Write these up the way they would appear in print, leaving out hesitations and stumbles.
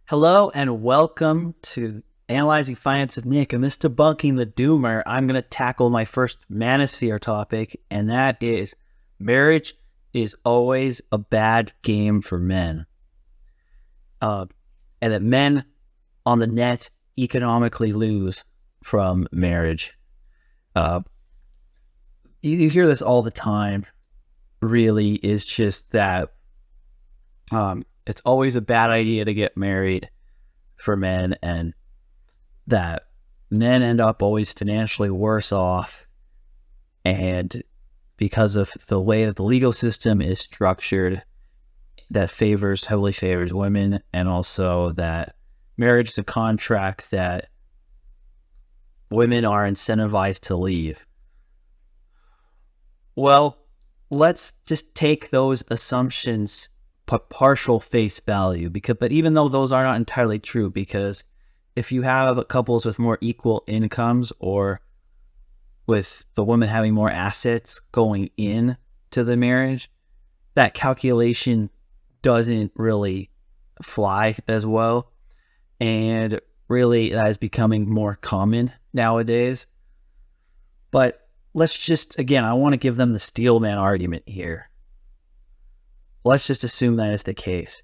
Hello and welcome to Analyzing Finance with Nick. And this Debunking the Doomer, I'm going to tackle my first manosphere topic, and that is marriage is always a bad game for men. And that men on the net economically lose from marriage. You hear this all the time. Really, is just that it's always a bad idea to get married for men, and that men end up always financially worse off. And because of the way that the legal system is structured, that heavily favors women, and also that marriage is a contract that women are incentivized to leave. Well, let's just take those assumptions partial face value, but even though those are not entirely true, because if you have couples with more equal incomes, or with the woman having more assets going in to the marriage, that calculation doesn't really fly as well. And really, that is becoming more common nowadays. But let's just, again, I want to give them the steelman argument here. Let's just assume that is the case.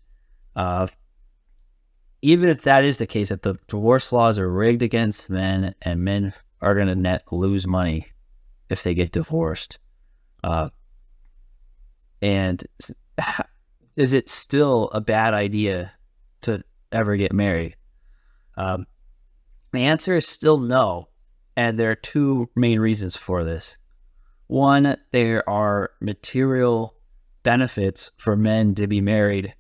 Even if that is the case, that the divorce laws are rigged against men, and men are going to net lose money if they get divorced. And is it still a bad idea to ever get married? The answer is still no. And there are two main reasons for this. One, there are material benefits for men to be married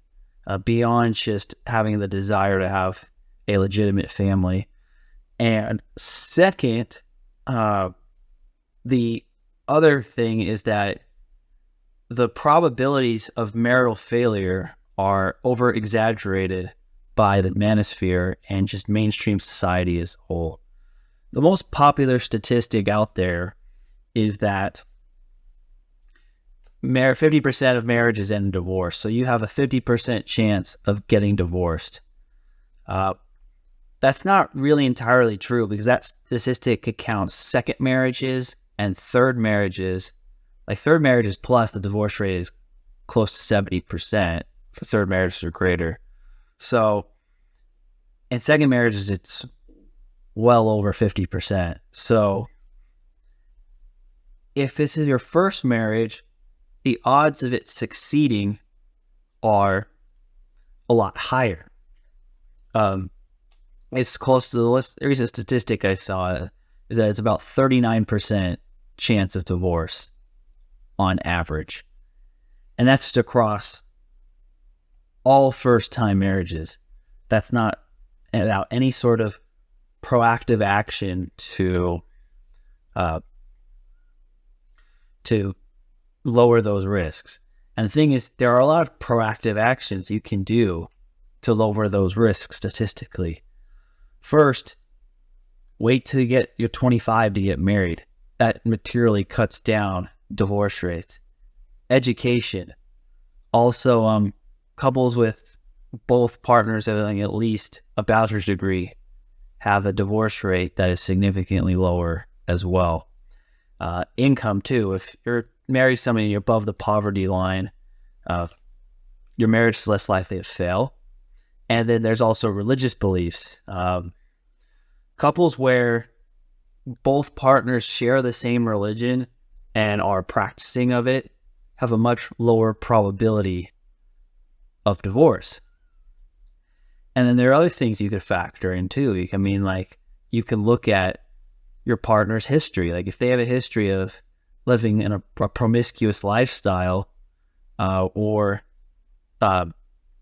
beyond just having the desire to have a legitimate family. And second, the other thing is that the probabilities of marital failure are over-exaggerated by the manosphere and just mainstream society as a whole. The most popular statistic out there is that 50% of marriages end in divorce. So you have a 50% chance of getting divorced. That's not really entirely true, because that statistic accounts second marriages and third marriages. Like third marriages plus, the divorce rate is close to 70% for third marriages or greater. So in second marriages, it's well over 50%. So if this is your first marriage, the odds of it succeeding are a lot higher. It's close to the list. There's a statistic I saw is that it's about 39% chance of divorce on average. And that's just across all first-time marriages. That's not without any sort of proactive action to lower those risks. And the thing is, there are a lot of proactive actions you can do to lower those risks statistically. First, wait till you're 25 to get married. That materially cuts down divorce rates. Education. Also, couples with both partners having at least a bachelor's degree have a divorce rate that is significantly lower as well. Income too. If you're married to somebody and you're above the poverty line, your marriage is less likely to fail. And then there's also religious beliefs. Couples where both partners share the same religion and are practicing of it have a much lower probability of divorce. And then there are other things you could factor in too. You can look at your partner's history. Like if they have a history of living in a promiscuous lifestyle, or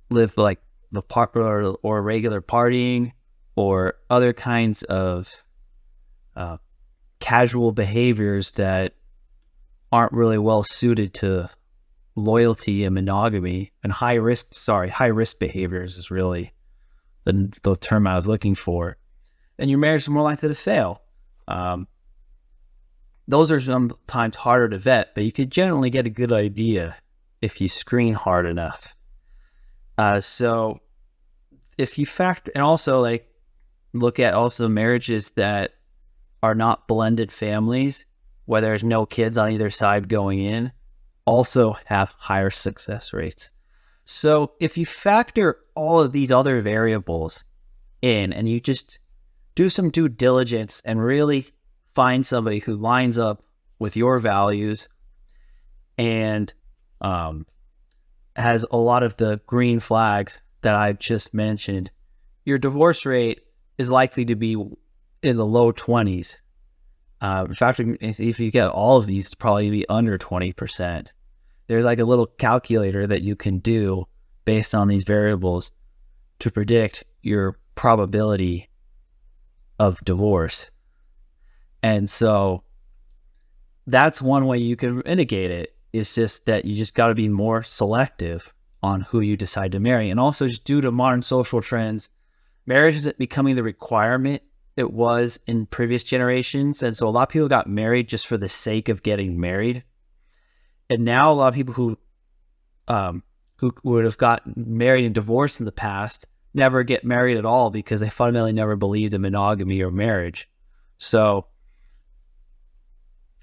live like the partner or regular partying, or other kinds of casual behaviors that aren't really well suited to loyalty and monogamy, and high risk behaviors is really the term I was looking for, then your marriage is more likely to fail. Those are sometimes harder to vet, but you could generally get a good idea if you screen hard enough. So if you factor, and also like look at also marriages that are not blended families, where there's no kids on either side going in, also have higher success rates. So if you factor all of these other variables in and you just do some due diligence and really find somebody who lines up with your values and has a lot of the green flags that I've just mentioned, your divorce rate is likely to be in the low 20s. In fact, if you get all of these, it's probably be under 20%. There's like a little calculator that you can do based on these variables to predict your probability of divorce. And so that's one way you can mitigate it. It's just that you just got to be more selective on who you decide to marry. And also, just due to modern social trends, marriage isn't becoming the requirement it was in previous generations. And so a lot of people got married just for the sake of getting married. And now a lot of people who would have gotten married and divorced in the past never get married at all because they fundamentally never believed in monogamy or marriage. So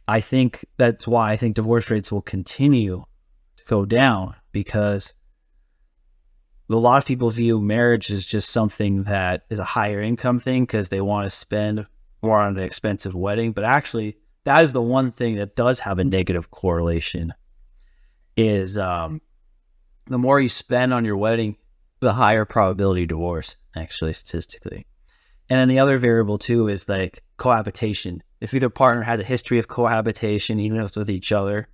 I think that's why I think divorce rates will continue to go down, because a lot of people view marriage as just something that is a higher income thing because they want to spend more on an expensive wedding. But actually, that is the one thing that does have a negative correlation, is the more you spend on your wedding, the higher probability of divorce, actually, statistically. And then the other variable too is like cohabitation. If either partner has a history of cohabitation, even if it's with each other,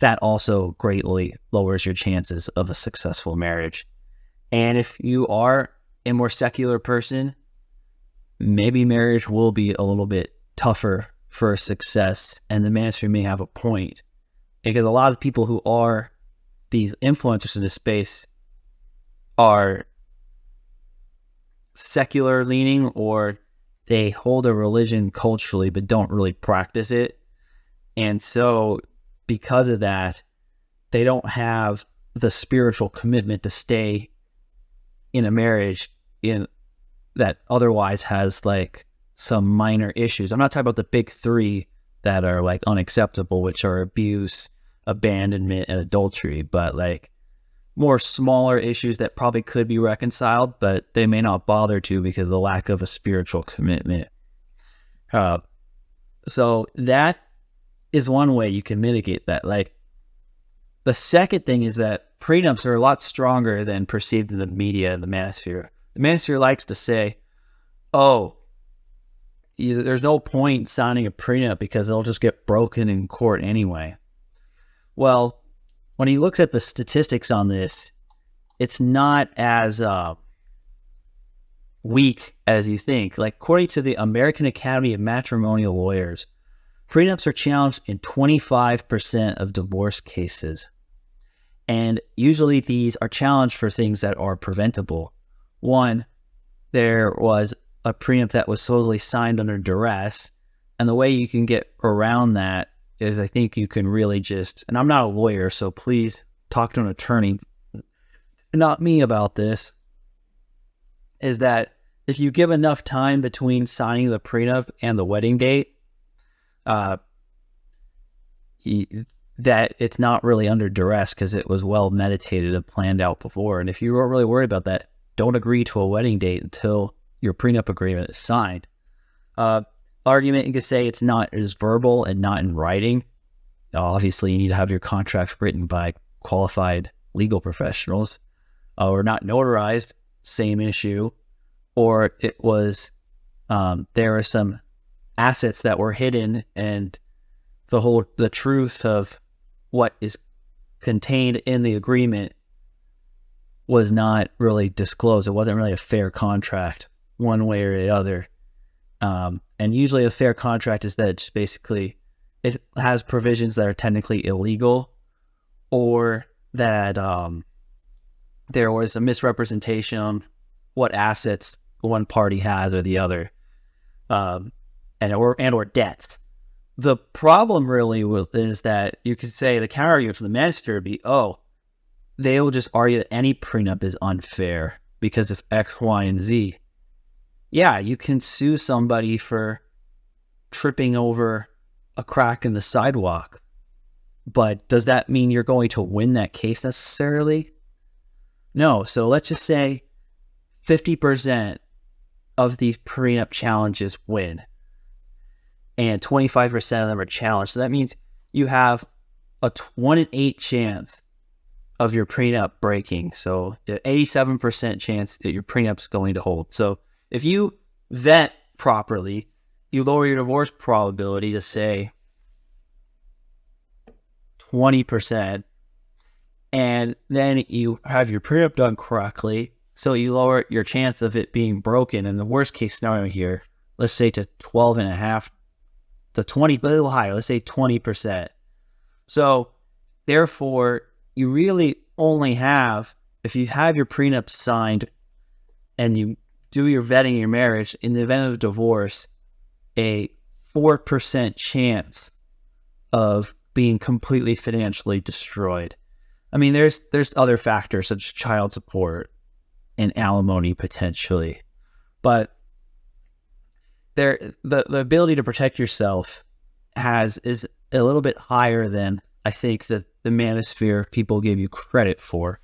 that also greatly lowers your chances of a successful marriage. And if you are a more secular person, maybe marriage will be a little bit tougher for success, and the manosphere may have a point, because a lot of people who are these influencers in this space are secular leaning, or they hold a religion culturally but don't really practice it. And so because of that, they don't have the spiritual commitment to stay in a marriage in that otherwise has like some minor issues. I'm not talking about the big three that are like unacceptable, which are abuse, abandonment, and adultery, but like more smaller issues that probably could be reconciled, but they may not bother to because of the lack of a spiritual commitment. So that is one way you can mitigate that. Like, the second thing is that prenups are a lot stronger than perceived in the media and the manosphere. The manosphere likes to say, oh, there's no point signing a prenup because it'll just get broken in court anyway. Well, when he looks at the statistics on this, it's not as weak as you think. Like, according to the American Academy of Matrimonial Lawyers, prenups are challenged in 25% of divorce cases. And usually these are challenged for things that are preventable. One, there was a prenup that was supposedly signed under duress. And the way you can get around that is, I think you can really just, and I'm not a lawyer, so please talk to an attorney, not me, about this, is that if you give enough time between signing the prenup and the wedding date, that it's not really under duress because it was well meditated and planned out before. And if you were really worried about that, don't agree to a wedding date until your prenup agreement is signed. Argument, you could say it's not as verbal and not in writing. Obviously, you need to have your contract written by qualified legal professionals, or not notarized, same issue. Or it was, there are some assets that were hidden, and the truth of what is contained in the agreement was not really disclosed. It wasn't really a fair contract one way or the other. And usually a fair contract is that just basically it has provisions that are technically illegal, or that there was a misrepresentation on what assets one party has or the other, or debts. The problem really is that you could say the counter argument from the manosphere would be, oh, they will just argue that any prenup is unfair because of X, Y, and Z. Yeah, you can sue somebody for tripping over a crack in the sidewalk, but does that mean you're going to win that case necessarily? No. So let's just say 50% of these prenup challenges win, and 25% of them are challenged. So that means you have a 1 in 8 chance of your prenup breaking. So the 87% chance that your prenup's going to hold. So if you vet properly, you lower your divorce probability to say 20%, and then you have your prenup done correctly, so you lower your chance of it being broken. In the worst case scenario here, let's say to 12.5 to 20, a little higher, let's say 20%. So therefore, you really only have, if you have your prenup signed and you do your vetting in your marriage, in the event of divorce, a 4% chance of being completely financially destroyed. I mean, there's other factors such as child support and alimony potentially, but the ability to protect yourself is a little bit higher than I think that the manosphere people give you credit for.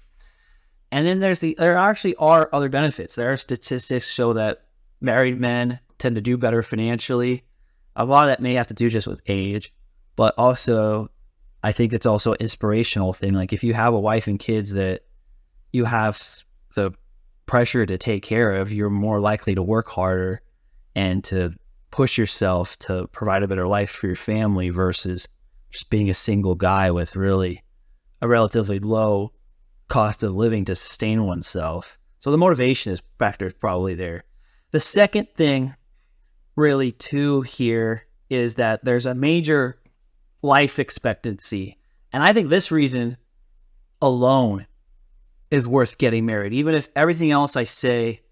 And then there actually are other benefits. There are statistics show that married men tend to do better financially. A lot of that may have to do just with age, but also I think it's also an inspirational thing. Like if you have a wife and kids that you have the pressure to take care of, you're more likely to work harder and to push yourself to provide a better life for your family versus just being a single guy with really a relatively low cost of living to sustain oneself. So the motivation factor is probably there. The second thing really too here is that there's a major life expectancy. And I think this reason alone is worth getting married, even if everything else I say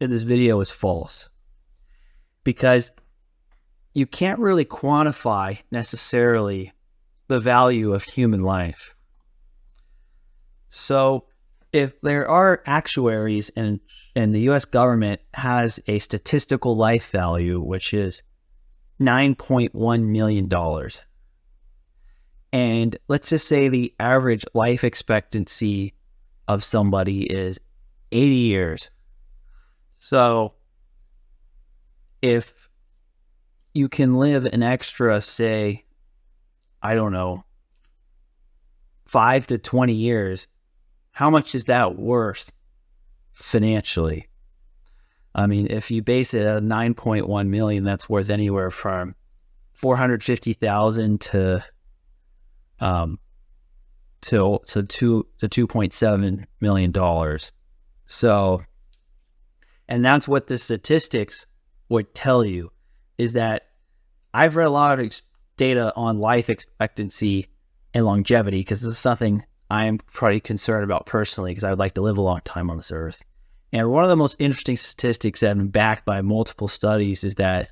in this video is false. Because you can't really quantify necessarily the value of human life. So if there are actuaries and the US government has a statistical life value, which is $9.1 million. And let's just say the average life expectancy of somebody is 80 years. So if you can live an extra, say, I don't know, 5 to 20 years, how much is that worth financially? I mean, if you base it at 9.1 million, that's worth anywhere from $450,000 to $2.7 million. So, and that's what the statistics would tell you, is that I've read a lot of data on life expectancy and longevity, because this is something I am pretty concerned about personally, because I would like to live a long time on this earth. And one of the most interesting statistics that have been backed by multiple studies is that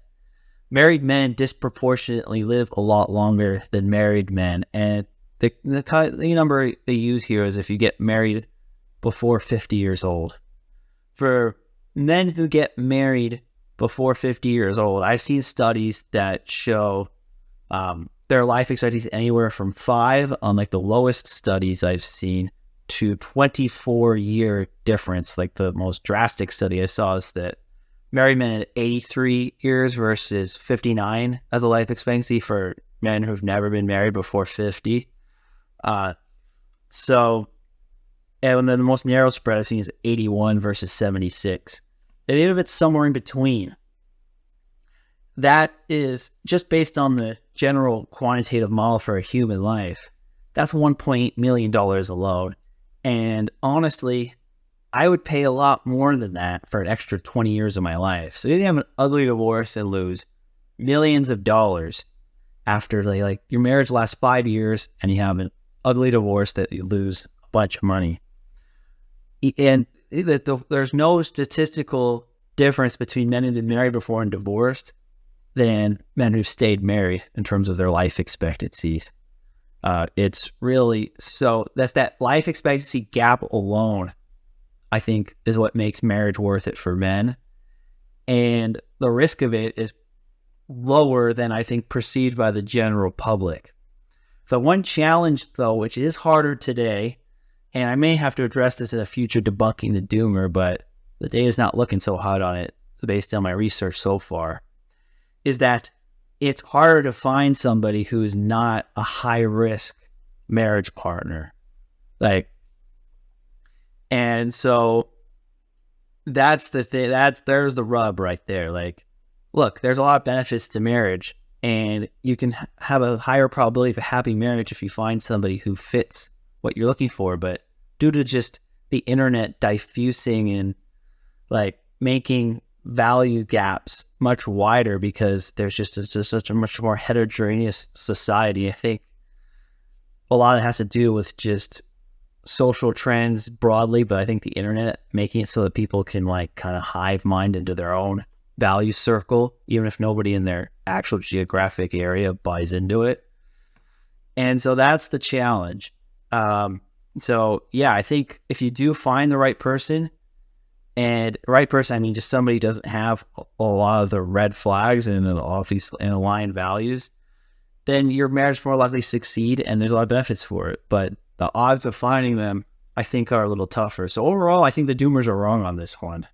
married men disproportionately live a lot longer than married men. And the number they use here is if you get married before 50 years old. For men who get married before 50 years old, I've seen studies that show their life expectancy is anywhere from 5 on like the lowest studies I've seen to 24-year difference. Like the most drastic study I saw is that married men at 83 years versus 59 as a life expectancy for men who've never been married before 50. So, and then the most narrow spread I've seen is 81 versus 76. And even if it's somewhere in between, that is just based on the general quantitative model for a human life. That's $1.8 million alone. And honestly, I would pay a lot more than that for an extra 20 years of my life. So you have an ugly divorce and lose millions of dollars after your marriage lasts 5 years and you have an ugly divorce that you lose a bunch of money. And there's no statistical difference between men who've been married before and divorced than men who've stayed married in terms of their life expectancies. It's really, so that life expectancy gap alone, I think, is what makes marriage worth it for men. And the risk of it is lower than I think perceived by the general public. The one challenge, though, which is harder today, and I may have to address this in a future Debunking the Doomer, but the data is not looking so hot on it based on my research so far, is that it's harder to find somebody who is not a high-risk marriage partner. And so that's the thing. There's the rub right there. Like, look, there's a lot of benefits to marriage, and you can have a higher probability of a happy marriage if you find somebody who fits what you're looking for. But due to just the internet diffusing and like making value gaps much wider because there's just such a much more heterogeneous society, I think a lot of it has to do with just social trends broadly, but I think the internet making it so that people can like kind of hive mind into their own value circle, even if nobody in their actual geographic area buys into it. And so that's the challenge. So yeah, I think if you do find the right person, and right person, I mean just somebody who doesn't have a lot of the red flags and aligned values, then your marriage is more likely to succeed, and there's a lot of benefits for it. But the odds of finding them, I think, are a little tougher. So overall, I think the Doomers are wrong on this one.